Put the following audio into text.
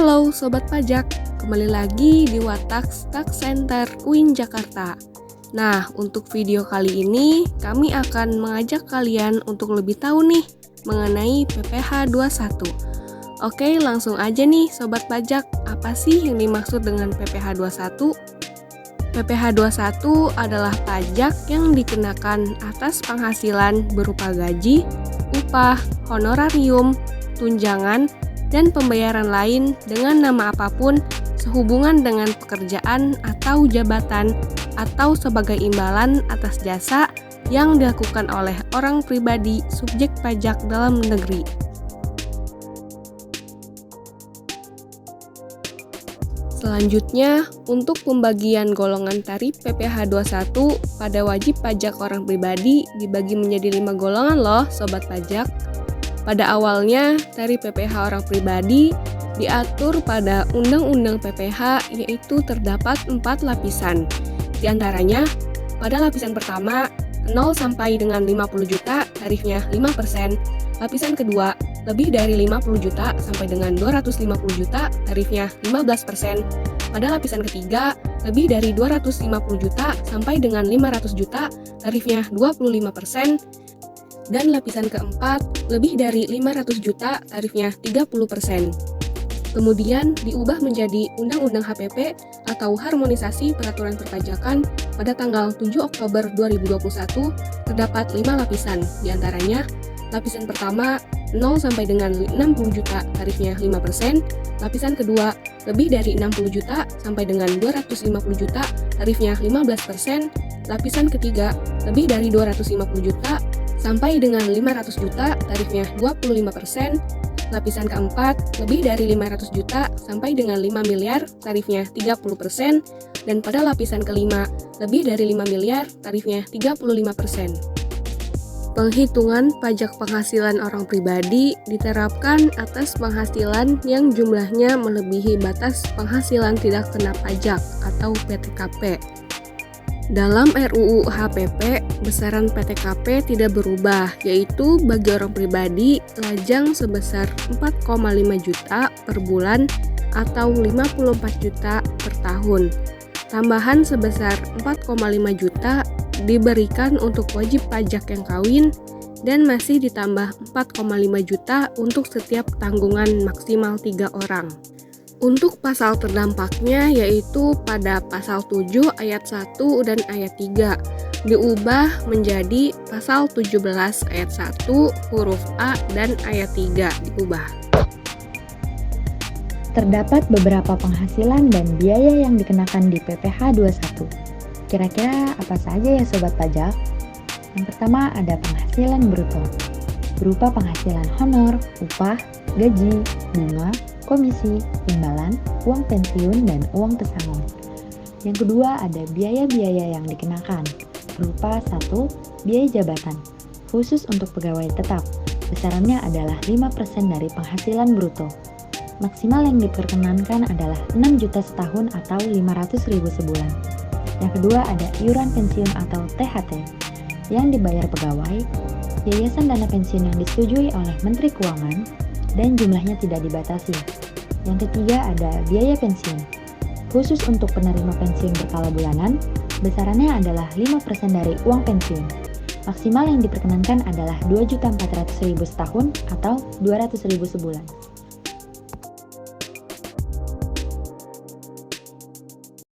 Halo Sobat Pajak, kembali lagi di Watax Tax Center UIN Jakarta. Nah, untuk video kali ini kami akan mengajak kalian untuk lebih tahu nih mengenai PPh 21. Oke, langsung aja nih Sobat Pajak, apa sih yang dimaksud dengan PPh 21? PPh 21 adalah pajak yang dikenakan atas penghasilan berupa gaji, upah, honorarium, tunjangan, dan pembayaran lain dengan nama apapun sehubungan dengan pekerjaan atau jabatan atau sebagai imbalan atas jasa yang dilakukan oleh orang pribadi subjek pajak dalam negeri. Selanjutnya, untuk pembagian golongan tarif PPh 21 pada wajib pajak orang pribadi dibagi menjadi 5 golongan loh Sobat Pajak. Pada awalnya, tarif PPh orang pribadi diatur pada Undang-Undang PPh yaitu terdapat 4 lapisan. Di antaranya, pada lapisan pertama 0 sampai dengan 50 juta tarifnya 5%, lapisan kedua lebih dari 50 juta sampai dengan 250 juta tarifnya 15%, pada lapisan ketiga lebih dari 250 juta sampai dengan 500 juta tarifnya 25%, dan lapisan keempat lebih dari 500 juta tarifnya 30%. Kemudian diubah menjadi Undang-Undang HPP atau Harmonisasi Peraturan Perpajakan pada tanggal 7 Oktober 2021 terdapat 5 lapisan, diantaranya lapisan pertama 0 sampai dengan 60 juta tarifnya 5%, lapisan kedua lebih dari 60 juta sampai dengan 250 juta tarifnya 15%, lapisan ketiga lebih dari 250 juta sampai dengan 500 juta tarifnya 25%, lapisan keempat lebih dari 500 juta sampai dengan 5 miliar tarifnya 30%, dan pada lapisan kelima lebih dari 5 miliar tarifnya 35%. Penghitungan pajak penghasilan orang pribadi diterapkan atas penghasilan yang jumlahnya melebihi batas penghasilan tidak kena pajak atau PTKP. Dalam RUU HPP, besaran PTKP tidak berubah, yaitu bagi orang pribadi lajang sebesar 4,5 juta per bulan atau 54 juta per tahun. Tambahan sebesar 4,5 juta diberikan untuk wajib pajak yang kawin dan masih ditambah 4,5 juta untuk setiap tanggungan maksimal 3 orang. Untuk pasal terdampaknya yaitu pada pasal 7 ayat 1 dan ayat 3 diubah menjadi pasal 17 ayat 1 huruf A dan ayat 3 diubah. Terdapat beberapa penghasilan dan biaya yang dikenakan di PPh 21. Kira-kira apa saja ya Sobat Pajak? Yang pertama ada penghasilan bruto, berupa penghasilan honor, upah, gaji, bunga, komisi, imbalan, uang pensiun, dan uang pesangon. Yang kedua ada biaya-biaya yang dikenakan, berupa 1. Biaya jabatan, khusus untuk pegawai tetap, besarannya adalah 5% dari penghasilan bruto. Maksimal yang diperkenankan adalah 6 juta setahun atau 500 ribu sebulan. Yang kedua ada iuran pensiun atau THT, yang dibayar pegawai, yayasan dana pensiun yang disetujui oleh Menteri Keuangan, dan jumlahnya tidak dibatasi. Yang ketiga ada biaya pensiun, khusus untuk penerima pensiun berkala bulanan, besarannya adalah 5% dari uang pensiun. Maksimal yang diperkenankan adalah 2.400.000 setahun atau 200.000 sebulan.